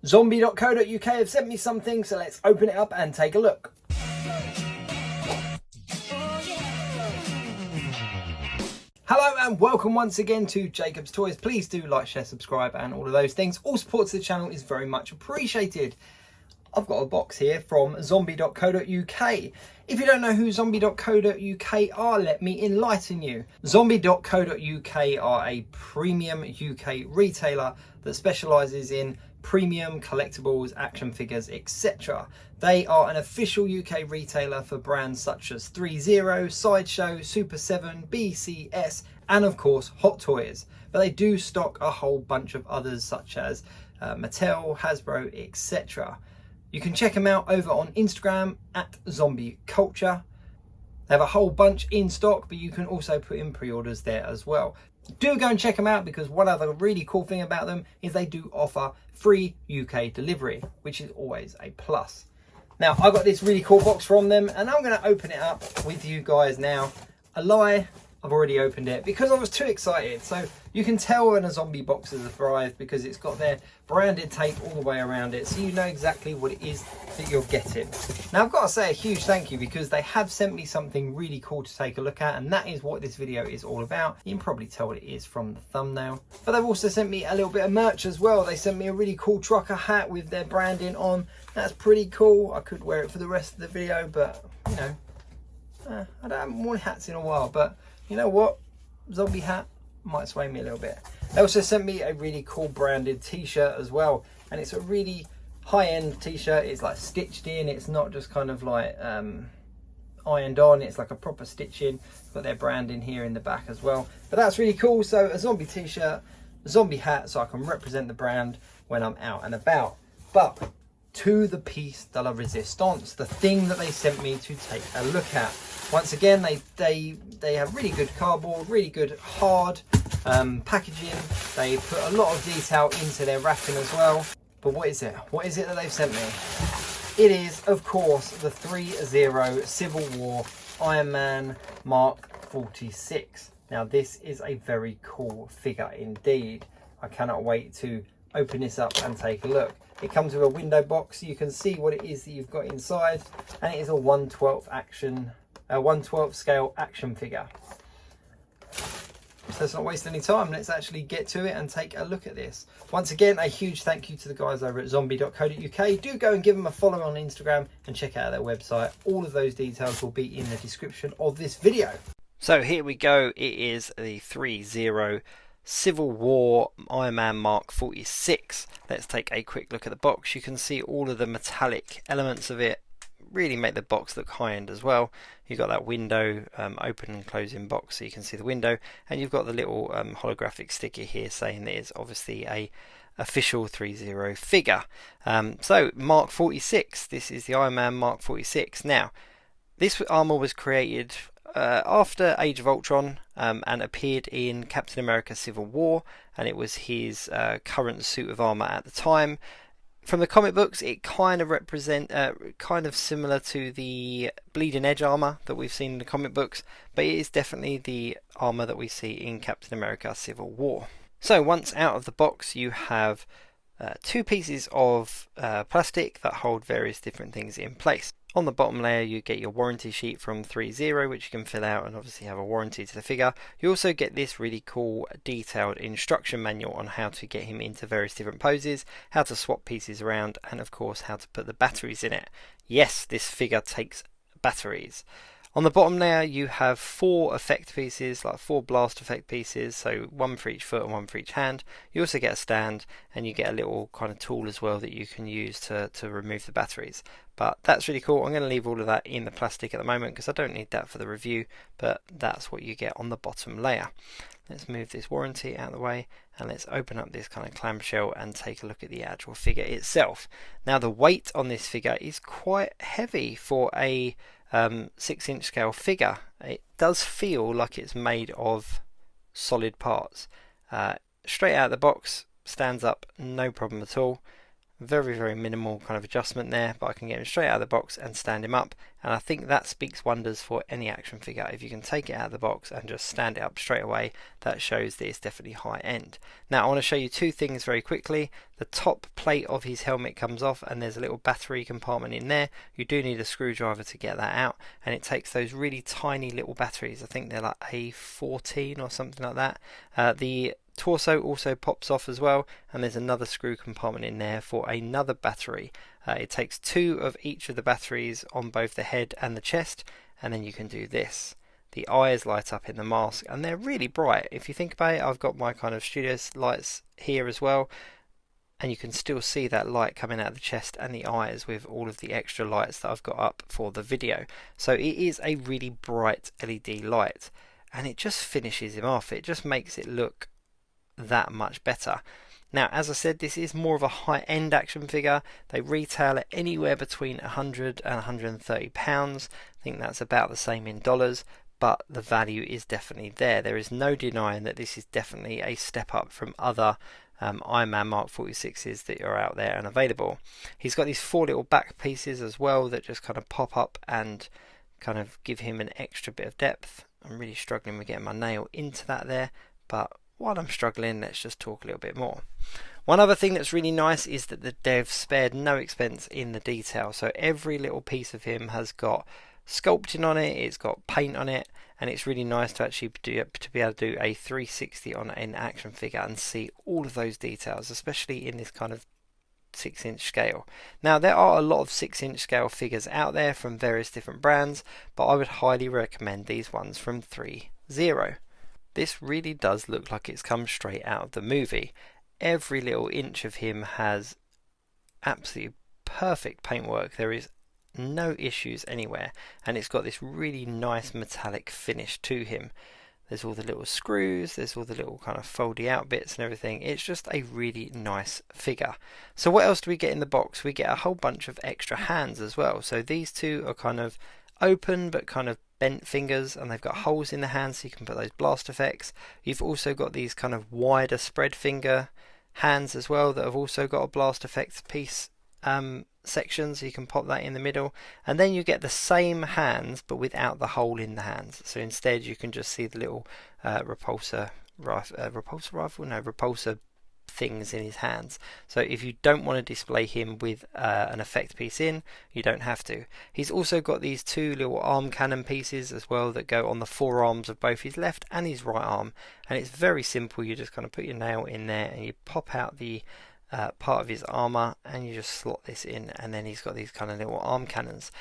Zombie.co.uk have sent me something, so let's open it up and take a look. Hello and welcome once again to Jacob's Toys. Please do like, share, subscribe and all of those things. All support to the channel is very much appreciated. I've got a box here from zombie.co.uk. If you don't know who zombie.co.uk are, let me enlighten you. Zombie.co.uk are a premium UK retailer that specialises in premium collectibles, action figures, etc. They are an official UK retailer for brands such as 3-0, Sideshow, Super 7, BCS and of course Hot Toys. But they do stock a whole bunch of others such as Mattel, Hasbro, etc. You can check them out over on Instagram at Zombie Culture. They have a whole bunch in stock, but you can also put in pre-orders there as well. Do go and check them out because one other really cool thing about them is they do offer free UK delivery, which is always a plus. Now, I got this really cool box from them and I'm going to open it up with you guys now. A lie, I've already opened it because I was too excited. So you can tell when a zombie box has arrived because it's got their branded tape all the way around it, so you know exactly what it is that you're getting. Now I've got to say a huge thank you because they have sent me something really cool to take a look at, and that is what this video is all about. You can probably tell what it is from the thumbnail. But they've also sent me a little bit of merch as well. They sent me a really cool trucker hat with their branding on. That's pretty cool. I could wear it for the rest of the video, but you know, I haven't worn hats in a while, but you know what? Zombie hat might sway me a little bit. They also sent me a really cool branded t-shirt as well, and it's a really high-end t-shirt. It's like stitched in, it's not just kind of like ironed on, it's like a proper stitching. Got their branding here in the back as well, but that's really cool. So a zombie t-shirt, a zombie hat, so I can represent the brand when I'm out and about. But to the piece de la resistance, the thing that they sent me to take a look at. Once again, they have really good cardboard, really good hard packaging. They put a lot of detail into their wrapping as well. But what is it? What is it that they've sent me? It is, of course, the 3-0 Civil War Iron Man Mark 46. Now, this is a very cool figure indeed. I cannot wait to open this up and take a look. It comes with a window box so you can see what it is that you've got inside, and it is a 1/12 scale action figure. So let's not waste any time, let's actually get to it and take a look at this. Once again, a huge thank you to the guys over at zombie.co.uk. Do go and give them a follow on Instagram and check out their website. All of those details will be in the description of this video. So here we go, it is the 3-0 Civil War Iron Man Mark 46. Let's take a quick look at the box. You can see all of the metallic elements of it really make the box look high-end as well. You've got that window, open and closing box so you can see the window, and you've got the little holographic sticker here saying that it's obviously a official 3-0 figure. So Mark 46, this is the Iron Man Mark 46. Now this armor was created after Age of Ultron and appeared in Captain America Civil War, and it was his current suit of armor at the time. From the comic books, it kind of similar to the Bleeding Edge armor that we've seen in the comic books, but it is definitely the armor that we see in Captain America Civil War. So once out of the box, you have two pieces of plastic that hold various different things in place. On the bottom layer you get your warranty sheet from 3-0, which you can fill out and obviously have a warranty to the figure. You also get this really cool detailed instruction manual on how to get him into various different poses, how to swap pieces around, and of course how to put the batteries in it. Yes, this figure takes batteries. On the bottom layer you have 4 effect pieces, like 4 blast effect pieces, so one for each foot and one for each hand. You also get a stand, and you get a little kind of tool as well that you can use to remove the batteries. But that's really cool. I'm going to leave all of that in the plastic at the moment because I don't need that for the review, but that's what you get on the bottom layer. Let's move this warranty out of the way and let's open up this kind of clamshell and take a look at the actual figure itself. Now the weight on this figure is quite heavy for a 6-inch scale figure. It does feel like it's made of solid parts. Straight out of the box, stands up, no problem at all. Very minimal kind of adjustment there, but I can get him straight out of the box and stand him up, and I think that speaks wonders for any action figure. If you can take it out of the box and just stand it up straight away, that shows that it's definitely high end. Now I want to show you two things very quickly. The top plate of his helmet comes off and there's a little battery compartment in there. You do need a screwdriver to get that out, and it takes those really tiny little batteries. I think they're like A14 or something like that. The torso also pops off as well, and there's another screw compartment in there for another battery. It takes two of each of the batteries on both the head and the chest, and then you can do this. The eyes light up in the mask and they're really bright. If you think about it, I've got my kind of studio lights here as well, and you can still see that light coming out of the chest and the eyes with all of the extra lights that I've got up for the video. So it is a really bright LED light, and it just finishes him off. It just makes it look that much better. Now, as I said, this is more of a high-end action figure. They retail at anywhere between £100 and £130. I think that's about the same in dollars, but the value is definitely there. There is no denying that this is definitely a step up from other Iron Man Mark 46s that are out there and available. He's got these four little back pieces as well that just kind of pop up and kind of give him an extra bit of depth. I'm really struggling with getting my nail into that there, but while I'm struggling, let's just talk a little bit more. One other thing that's really nice is that the devs spared no expense in the detail. So every little piece of him has got sculpting on it, it's got paint on it, and it's really nice to actually be able to do a 360 on an action figure and see all of those details, especially in this kind of 6-inch scale. Now there are a lot of 6-inch scale figures out there from various different brands, but I would highly recommend these ones from 3.0. This really does look like it's come straight out of the movie. Every little inch of him has absolutely perfect paintwork. There is no issues anywhere, and it's got this really nice metallic finish to him. There's all the little screws, there's all the little kind of foldy out bits and everything. It's just a really nice figure. So what else do we get in the box? We get a whole bunch of extra hands as well. So these two are kind of open but kind of bent fingers, and they've got holes in the hands so you can put those blast effects. You've also got these kind of wider spread finger hands as well that have also got a blast effects piece section, so you can pop that in the middle, and then you get the same hands but without the hole in the hands. So instead you can just see the little repulsor things in his hands. So if you don't want to display him with an effect piece in, you don't have to. He's also got these two little arm cannon pieces as well that go on the forearms of both his left and his right arm, and it's very simple. You just kind of put your nail in there and you pop out the part of his armor and you just slot this in, and then he's got these kind of little arm cannons,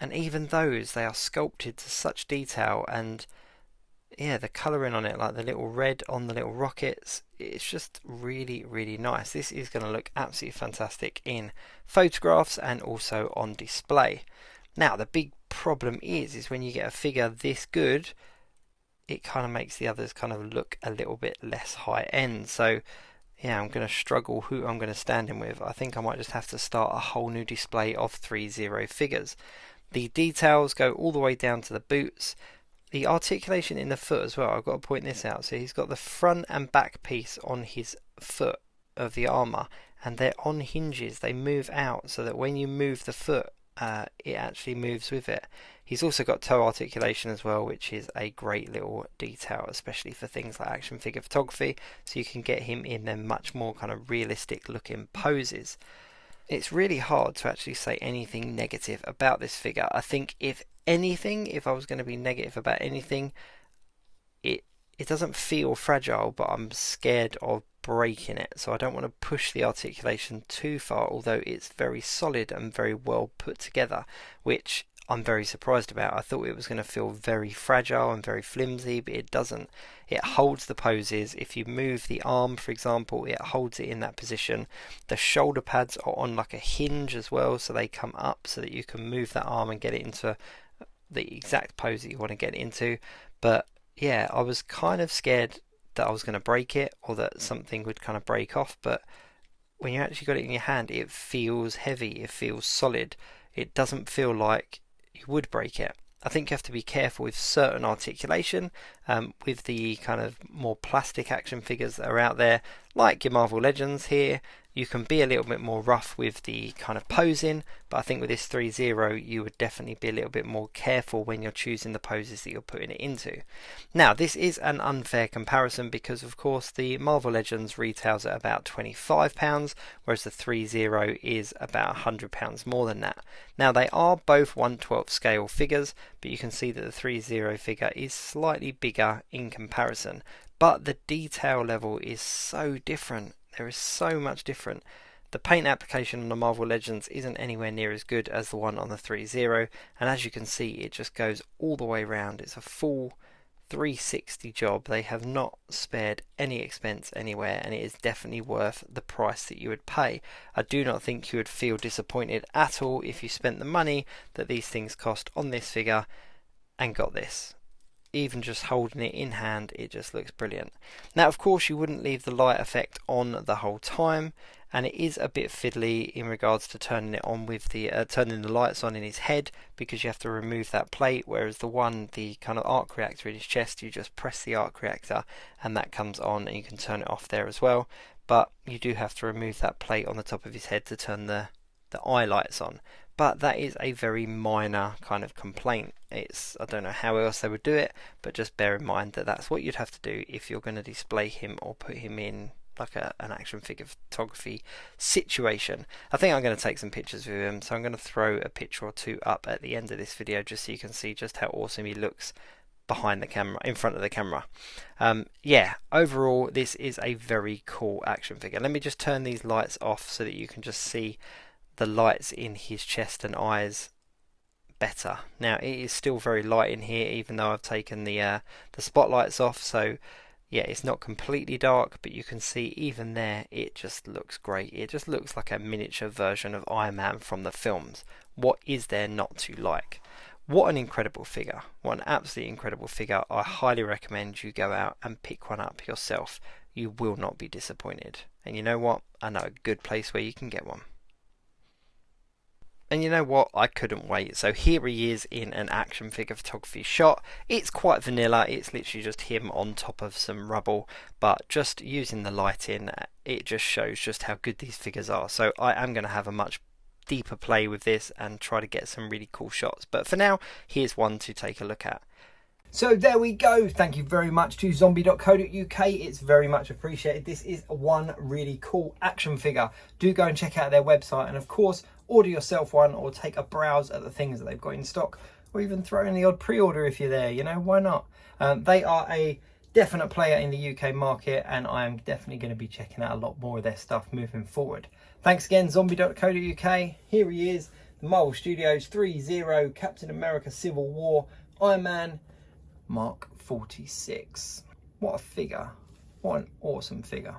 and even those, they are sculpted to such detail, and yeah, the colouring on it, like the little red on the little rockets, it's just really nice. This is going to look absolutely fantastic in photographs and also on display. Now the big problem is when you get a figure this good, it kind of makes the others kind of look a little bit less high end. So yeah, I'm going to struggle who I'm going to stand in with. I think I might just have to start a whole new display of 3.0 figures. The details go all the way down to the boots. The articulation in the foot as well, I've got to point this out. So he's got the front and back piece on his foot of the armour, and they're on hinges. They move out so that when you move the foot, it actually moves with it. He's also got toe articulation as well, which is a great little detail, especially for things like action figure photography, so you can get him in them much more kind of realistic looking poses. It's really hard to actually say anything negative about this figure. I think if anything, if I was going to be negative about anything, it doesn't feel fragile, but I'm scared of breaking it, so I don't want to push the articulation too far, although it's very solid and very well put together, which I'm very surprised about. I thought it was going to feel very fragile and very flimsy, but it doesn't. It holds the poses. If you move the arm, for example, it holds it in that position. The shoulder pads are on like a hinge as well, so they come up so that you can move that arm and get it into the exact pose that you want to get into. But yeah, I was kind of scared that I was going to break it, or that something would kind of break off, but when you actually got it in your hand, it feels heavy, it feels solid. It doesn't feel like you would break it. I think you have to be careful with certain articulation, with the kind of more plastic action figures that are out there, like your Marvel Legends here, you can be a little bit more rough with the kind of posing, but I think with this 3.0 you would definitely be a little bit more careful when you're choosing the poses that you're putting it into. Now, this is an unfair comparison because of course the Marvel Legends retails at about £25, whereas the 3.0 is about £100 more than that. Now, they are both 1/12 scale figures, but you can see that the 3.0 figure is slightly bigger in comparison, but the detail level is so different. There is so much different. The paint application on the Marvel Legends isn't anywhere near as good as the one on the 3.0, and as you can see, it just goes all the way around. It's a full 360 job. They have not spared any expense anywhere, and it is definitely worth the price that you would pay. I do not think you would feel disappointed at all if you spent the money that these things cost on this figure and got this. Even just holding it in hand, it just looks brilliant. Now, of course, you wouldn't leave the light effect on the whole time, and it is a bit fiddly in regards to turning it on with the turning the lights on in his head, because you have to remove that plate, whereas the kind of arc reactor in his chest, you just press the arc reactor and that comes on, and you can turn it off there as well. But you do have to remove that plate on the top of his head to turn the eye lights on. But that is a very minor kind of complaint. I don't know how else they would do it, but just bear in mind that that's what you'd have to do if you're going to display him or put him in like an action figure photography situation. I think I'm going to take some pictures with him, so I'm going to throw a picture or two up at the end of this video just so you can see just how awesome he looks behind the camera, in front of the camera. Yeah, overall this is a very cool action figure. Let me just turn these lights off so that you can just see the lights in his chest and eyes better. Now, it is still very light in here, even though I've taken the spotlights off, so yeah, it's not completely dark, but you can see even there it just looks great. It just looks like a miniature version of Iron Man from the films. What is there not to like? What an incredible figure. What an absolutely incredible figure. I highly recommend you go out and pick one up yourself. You will not be disappointed. And you know what? I know a good place where you can get one. And you know what? I couldn't wait. So here he is in an action figure photography shot. It's quite vanilla. It's literally just him on top of some rubble. But just using the lighting, it just shows just how good these figures are. So I am going to have a much deeper play with this and try to get some really cool shots. But for now, here's one to take a look at. So there we go. Thank you very much to zombie.co.uk. It's very much appreciated. This is one really cool action figure. Do go and check out their website, and of course order yourself one or take a browse at the things that they've got in stock, or even throw in the odd pre-order if you're there, you know, why not? They are a definite player in the UK market, and I am definitely going to be checking out a lot more of their stuff moving forward. Thanks again, zombie.co.uk. Here he is, the Marvel Studios 3.0 Captain America Civil War Iron Man Mark 46. What a figure. What an awesome figure.